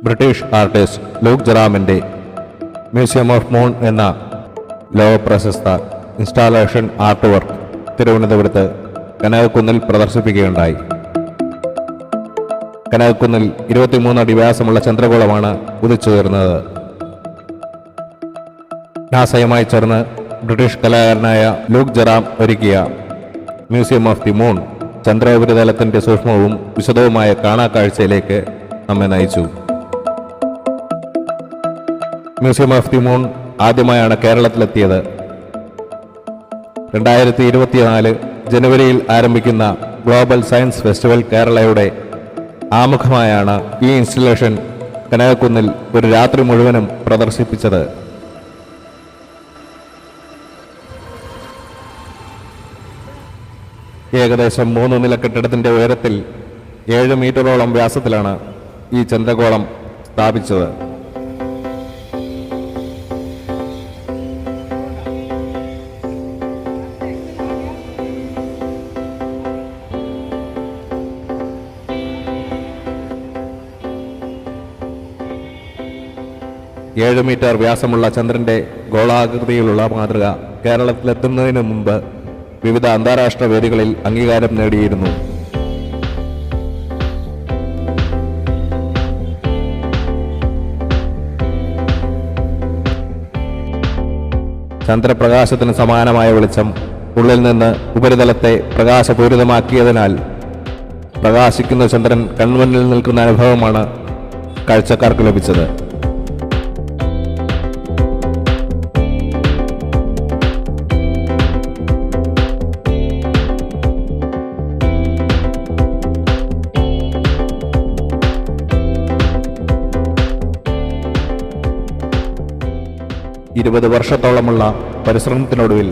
British artist Luke ജെറാമിൻ്റെ museum of moon എന്ന ലോകപ്രശസ്ത ഇൻസ്റ്റാളേഷൻ ആർട്ട് വർക്ക് തിരുവനന്തപുരത്ത് കനകക്കുന്നിൽ പ്രദർശിപ്പിക്കുകയുണ്ടായി. കനകക്കുന്നിൽ 23 അടി വ്യാസമുള്ള ചന്ദ്രഗോളമാണ് ഉദിച്ചുയർന്നത്. നാസയുമായി ചേർന്ന് ബ്രിട്ടീഷ് കലാകാരനായ ലൂക്ക് ജെറാം ഒരുക്കിയ മ്യൂസിയം ഓഫ് ദി മൂൺ ചന്ദ്രോപരിതലത്തിൻ്റെ സൂക്ഷ്മവും വിശദവുമായ കാണാക്കാഴ്ചയിലേക്ക് നമ്മെ നയിച്ചു. മ്യൂസിയം ഓഫ് ദി മൂൺ ആദ്യമായാണ് കേരളത്തിലെത്തിയത്. 2024 ജനുവരിയിൽ ആരംഭിക്കുന്ന ഗ്ലോബൽ സയൻസ് ഫെസ്റ്റിവൽ കേരളയുടെ ആമുഖമായാണ് ഈ ഇൻസ്റ്റലേഷൻ കനകക്കുന്നിൽ ഒരു രാത്രി മുഴുവനും പ്രദർശിപ്പിച്ചത്. ഏകദേശം 3 നില കെട്ടിടത്തിന്റെ ഉയരത്തിൽ 7 മീറ്ററോളം വ്യാസത്തിലാണ് ഈ ചന്ദ്രഗോളം സ്ഥാപിച്ചത്. ഏഴ് മീറ്റർ വ്യാസമുള്ള ചന്ദ്രന്റെ ഗോളാകൃതിയിലുള്ള മാതൃക കേരളത്തിലെത്തുന്നതിന് മുമ്പ് വിവിധ അന്താരാഷ്ട്ര വേദികളിൽ അംഗീകാരം നേടിയിരുന്നു. ചന്ദ്രപ്രകാശത്തിന് സമാനമായ വെളിച്ചം ഉള്ളിൽ നിന്ന് ഉപരിതലത്തെ പ്രകാശപൂരിതമാക്കിയതിനാൽ പ്രകാശിക്കുന്ന ചന്ദ്രൻ കൺമുന്നിൽ നിൽക്കുന്ന അനുഭവമാണ് കാഴ്ചക്കാർക്ക് ലഭിച്ചത്. ഇരുപത് വർഷത്തോളമുള്ള പരിശ്രമത്തിനൊടുവിൽ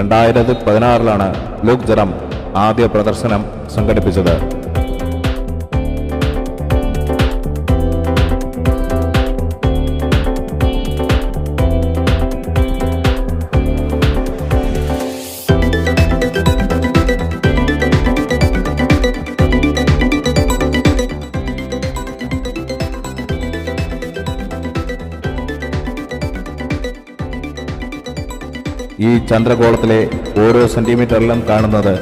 2016 ലൂക്ക് ജെറാം ആദ്യ പ്രദർശനം സംഘടിപ്പിച്ചത്. ഈ ചന്ദ്രഗോളത്തിലെ ഓരോ സെന്റിമീറ്ററിലും കാണുന്നത്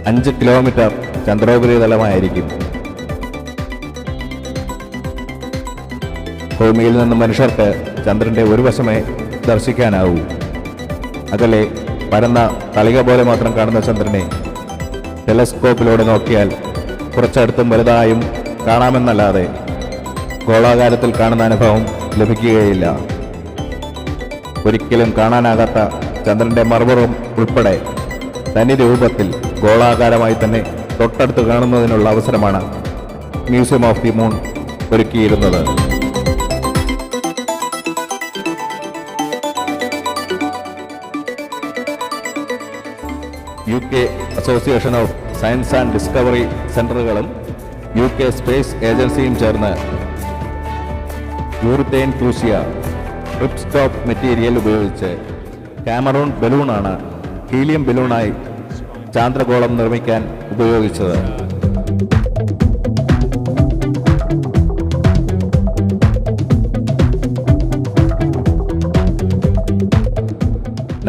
5 കിലോമീറ്റർ ചന്ദ്രോപരിതലമായിരിക്കും. ഭൂമിയിൽ നിന്ന് മനുഷ്യർക്ക് ചന്ദ്രന്റെ ഒരു വശമേ ദർശിക്കാനാവൂ. അകലെ പരന്ന തളിക പോലെ മാത്രം കാണുന്ന ചന്ദ്രനെ ടെലസ്കോപ്പിലൂടെ നോക്കിയാൽ കുറച്ചടുത്തും വലുതായും കാണാമെന്നല്ലാതെ ഗോളാകാരത്തിൽ കാണുന്ന അനുഭവം ലഭിക്കുകയില്ല. ഒരിക്കലും കാണാനാകാത്ത ചന്ദ്രന്റെ മറുപുറം ഉൾപ്പെടെ തനി രൂപത്തിൽ ഗോളാകാരമായി തന്നെ തൊട്ടടുത്ത് കാണുന്നതിനുള്ള അവസരമാണ് മ്യൂസിയം ഓഫ് ദി മൂൺ ഒരുക്കിയിരുന്നത്. UK association of science and discovery സെന്ററുകളും UK സ്പേസ് ഏജൻസിയും ചേർന്ന് യൂറിത്തേൻ പൂശിയ റിപ്സ്റ്റോപ്പ് മെറ്റീരിയൽ ഉപയോഗിച്ച് കാമറൂൺ ബലൂണാണ് ഹീലിയം ബലൂണായി ചാന്ദ്രഗോളം നിർമ്മിക്കാൻ ഉപയോഗിച്ചത്.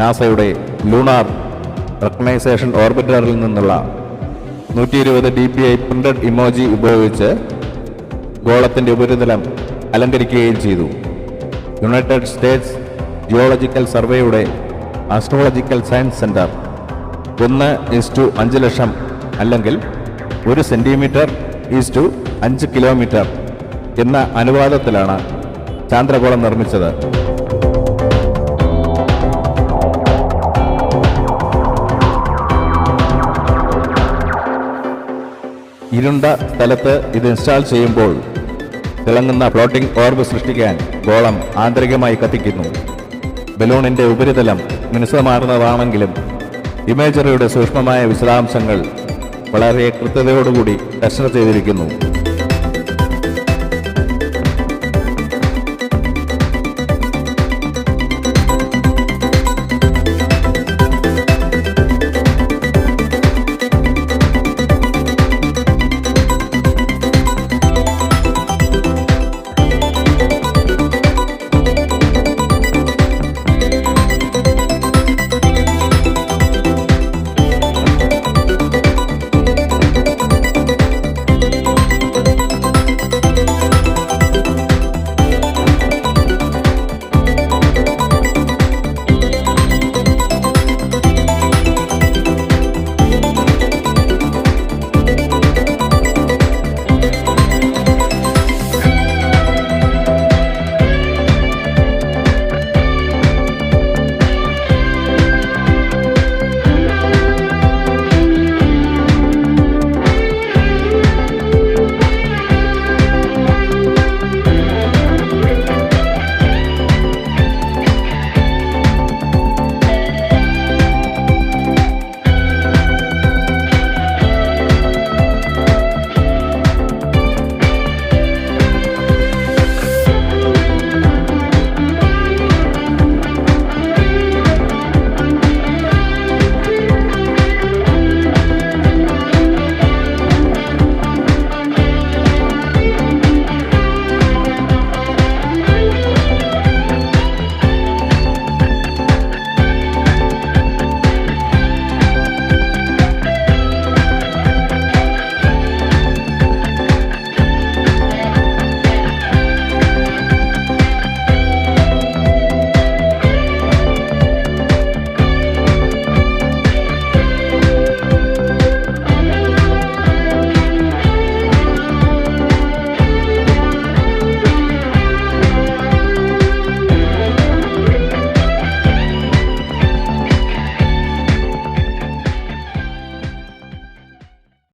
നാസയുടെ ലൂണാർ റെക്കഗ്നൈസേഷൻ ഓർബിറ്ററിൽ നിന്നുള്ള 120 dpi പ്രിന്റഡ് ഇമോജി ഉപയോഗിച്ച് ഗോളത്തിന്റെ ഉപരിതലം അലങ്കരിക്കുകയും ചെയ്തു. യുണൈറ്റഡ് സ്റ്റേറ്റ്സ് ജിയോളജിക്കൽ സർവേയുടെ ആസ്ട്രോളജിക്കൽ സയൻസ് സെന്റർ 1:5 ലക്ഷം അല്ലെങ്കിൽ 1 സെന്റിമീറ്റർ 5 കിലോമീറ്റർ എന്ന അനുപാതത്തിലാണ് ചാന്ദ്രഗോളം നിർമ്മിച്ചത്. ഇരുണ്ട സ്ഥലത്ത് ഇത് ഇൻസ്റ്റാൾ ചെയ്യുമ്പോൾ തിളങ്ങുന്ന ഫ്ലോട്ടിംഗ് ഓർബ് സൃഷ്ടിക്കാൻ ഗോളം ആന്തരികമായി കത്തിക്കുന്നു. ബലൂണിന്റെ ഉപരിതലം മിനുസമാർന്നതാണെങ്കിലും ഇമേജറിയുടെ സൂക്ഷ്മമായ വിശദാംശങ്ങൾ വളരെ കൃത്യതയോടുകൂടി ടെസ്റ്റ് ചെയ്തിരിക്കുന്നു.